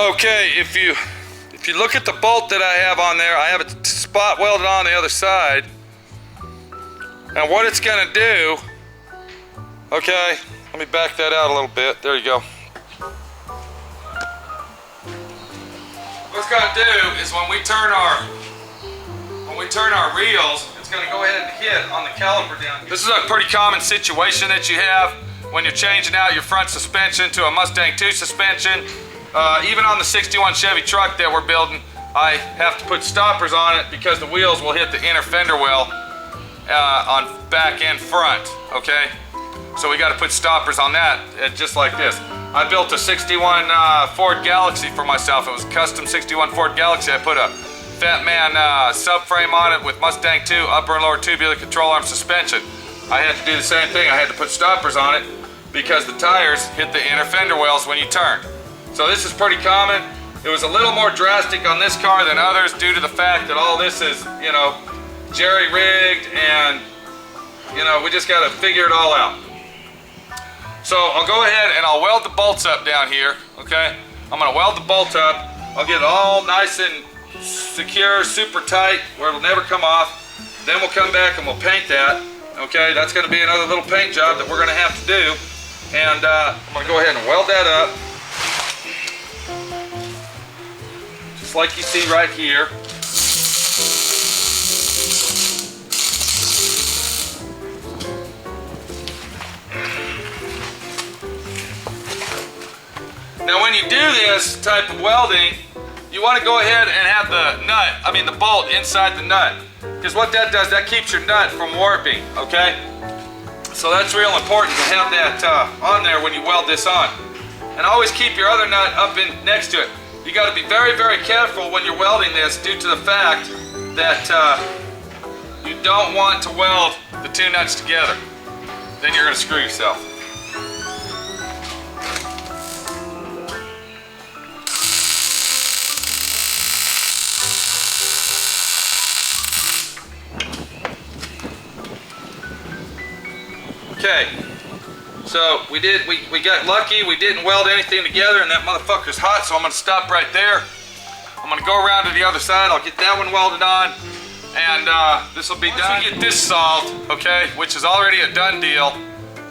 Okay, if you look at the bolt that I have on there, I have it spot welded on the other side. And what it's gonna do, okay, let me back that out a little bit. There you go. What it's gonna do is when we turn our reels, it's gonna go ahead and hit on the caliper down here. This is a pretty common situation that you have when you're changing out your front suspension to a Mustang 2 suspension. Even on the 61 Chevy truck that we're building, I have to put stoppers on it because the wheels will hit the inner fender well on back and front, okay? So we got to put stoppers on that, just like this. I built a 61 Ford Galaxy for myself. It was a custom 61 Ford Galaxy. I put a Fat Man subframe on it with Mustang 2 upper and lower tubular control arm suspension. I had to do the same thing. I had to put stoppers on it because the tires hit the inner fender wells when you turn. So this is pretty common. It was a little more drastic on this car than others due to the fact that all this is, you know, jerry-rigged, and, you know, we just got to figure it all out. So I'll go ahead and I'll weld the bolts up down here, okay? I'm going to weld the bolt up. I'll get it all nice and secure, super tight, where it'll never come off. Then we'll come back and we'll paint that, okay? That's going to be another little paint job that we're going to have to do. And I'm going to go ahead and weld that up. Just like you see right here. Now when you do this type of welding, you want to go ahead and have the bolt inside the nut. Because what that does, that keeps your nut from warping, okay? So that's real important to have that on there when you weld this on. And always keep your other nut up in next to it. You got to be very, very careful when you're welding this due to the fact that you don't want to weld the two nuts together. Then you're going to screw yourself. Okay, so we got lucky, we didn't weld anything together, and that motherfucker's hot, so I'm gonna stop right there. I'm gonna go around to the other side, I'll get that one welded on, and this will be done. Once we get this solved, okay, which is already a done deal,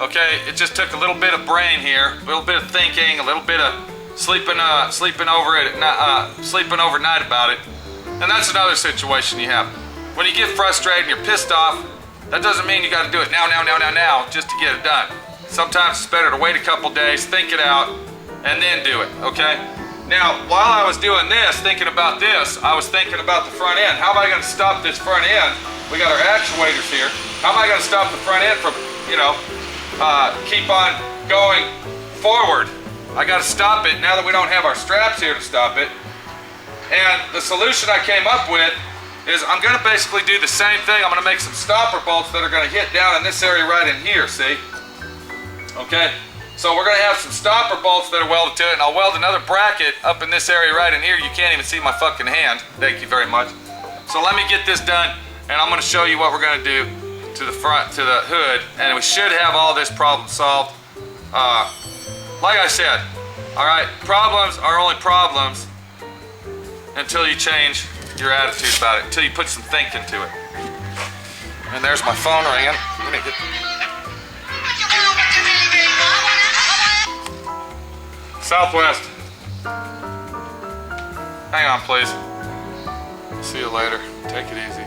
okay, it just took a little bit of brain here, a little bit of thinking, a little bit of sleeping overnight about it, and that's another situation you have. When you get frustrated and you're pissed off, that doesn't mean you got to do it now, just to get it done. Sometimes it's better to wait a couple days, think it out, and then do it, okay? Now, while I was doing this, thinking about this, I was thinking about the front end. How am I going to stop this front end? We got our actuators here. How am I going to stop the front end from, you know, keep on going forward? I got to stop it now that we don't have our straps here to stop it. And the solution I came up with is I'm going to basically do the same thing. I'm going to make some stopper bolts that are going to hit down in this area right in here, see? Okay, so we're going to have some stopper bolts that are welded to it, and I'll weld another bracket up in this area right in here. You can't even see my fucking hand. Thank you very much. So let me get this done, and I'm going to show you what we're going to do to the front, to the hood, and we should have all this problem solved. Like I said, all right, problems are only problems until you change your attitude about it, until you put some thinking to it. And there's my phone ringing. Let me get... Southwest. Hang on, please. See you later. Take it easy.